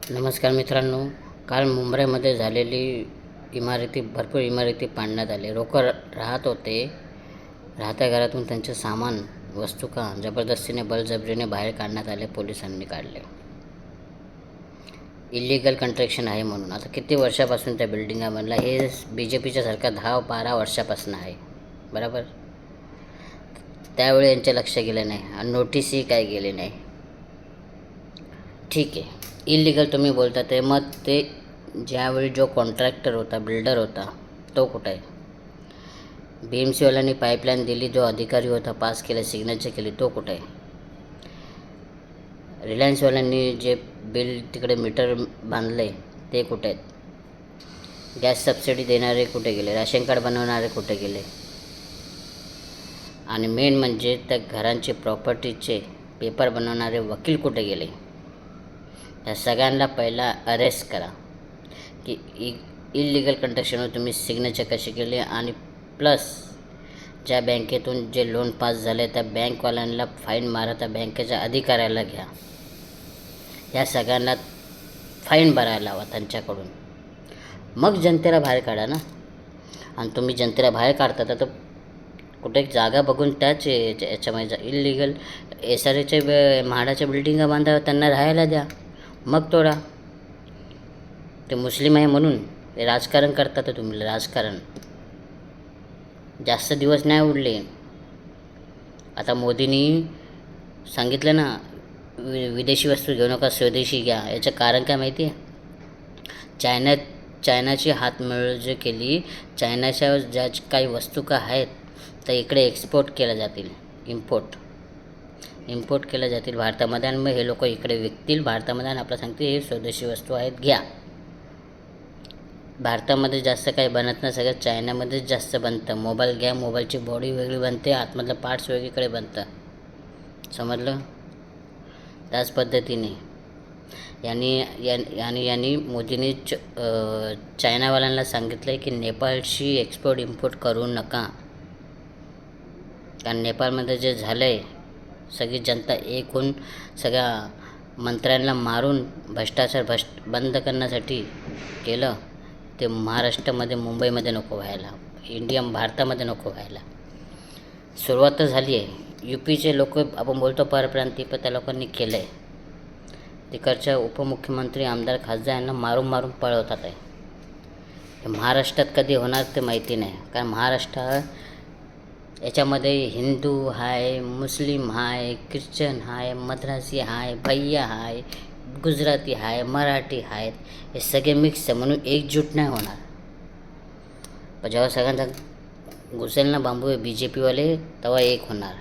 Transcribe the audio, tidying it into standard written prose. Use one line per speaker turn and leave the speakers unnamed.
नमस्कार मित्रांनो, काल मुंबईमध्ये झालेली भरपूर इमारती पाडण्यात आले. लोक राहत होते. राहत्या घरातून त्यांचे सामान वस्तू जबरदस्तीने बळजबरीने बाहेर काढण्यात आले. पोलिसांनी काढले. इलिगल कंस्ट्रक्शन आहे म्हणून. आता किती वर्षापासून त्या बिल्डिंगामधला हे BJPच्या सरकार 10-12 वर्षापासून आहे, बरोबर. त्यावेळी यांचे लक्ष गेलं नाही आणि नोटीसही काय गेली नाही. ठीक आहे, इलिगल तुम्ही बोलता ते. मग ते ज्यावेळी जो कॉन्ट्रॅक्टर होता, बिल्डर होता, तो कुठं आहे? BMCवाल्यांनी पाईपलाईन दिली, जो अधिकारी होता पास केलं, सिग्नेचर केली, तो कुठं आहे? रिलायन्सवाल्यांनी जे बिल तिकडे मीटर बांधले ते कुठे आहेत? गॅस सबसिडी देणारे कुठे गेले? राशन कार्ड बनवणारे कुठे गेले? आणि मेन म्हणजे त्या घरांचे प्रॉपर्टीचे पेपर बनवणारे वकील कुठे गेले? या सगळ्यांना पहिला अरेस्ट करा की इलिगल कंस्ट्रक्शनवर तुम्ही सिग्नेचर कसे केले, आणि प्लस ज्या बँकेतून जे लोन पास झाले त्या बँकवाल्यांना फाईन मारा, त्या बँकेच्या अधिकाऱ्याला घ्या. या सगळ्यांना फाईन भरायला लावा त्यांच्याकडून. मग जनतेला बाहेर काढा ना. आणि तुम्ही जनतेला बाहेर काढता तर कुठे एक जागा बघून त्याच याच्यामध्ये इलिगल SRAचे म्हाडाच्या बिल्डिंगा बांधाव्या, त्यांना राहायला द्या, मग तोडा. ते मुस्लिम आहे म्हणून राजकारण करता. तर तुम्ही राजकारण जास्त दिवस नाही उरले. आता मोदींनी सांगितलं ना, विदेशी वस्तू घेऊ नका, स्वदेशी घ्या. याचं कारण काय माहिती आहे? चायनाची हातमिळवणी केली. चायनाच्या ज्या काही वस्तू आहेत तर इकडे एक्सपोर्ट केल्या जातील, इम्पोर्ट केल्या जातील भारतामध्ये, आणि मग हे लोक इकडे विकतील भारतामध्ये आणि आपल्याला सांगतील हे स्वदेशी वस्तू आहेत, घ्या. भारतामध्ये जास्त काही बनत नाही, सगळं चायनामध्येच जास्त बनतं. मोबाईल घ्या, मोबाईलची बॉडी वेगळी बनते, आतमधलं पार्ट्स वेगळीकडे बनतं, समजलं. त्याच पद्धतीने यांनी मोदींनी चायनावाल्यांना सांगितलं आहे की नेपाळशी इम्पोर्ट करू नका. कारण नेपाळमध्ये जे झालं आहे, सगळी जनता एक होऊन सगळ्या मंत्र्यांना मारून भ्रष्टाचार बंद करण्यासाठी केलं. ते महाराष्ट्रामध्ये, मुंबईमध्ये नको व्हायला, भारतामध्ये नको व्हायला. सुरुवात तर झाली आहे. UPचे लोक, आपण बोलतो परप्रांती, पण त्या लोकांनी केलं आहे. तिकडच्या उपमुख्यमंत्री, आमदार, खासदार यांना मारून पळवतात आहे. हे महाराष्ट्रात कधी होणार ते माहिती नाही. कारण महाराष्ट्र याच्यामध्ये हिंदू आहे, मुस्लिम आहे, ख्रिश्चन आहे, मद्रासी आहे, भैया आहे, गुजराती आहे, मराठी आहेत, हे सगळे मिक्स आहे. म्हणून एकजूट नाही होणार. पण जेव्हा सगळ्यांचा घुसेल ना बांबू BJPवाले, तेव्हा एक होणार.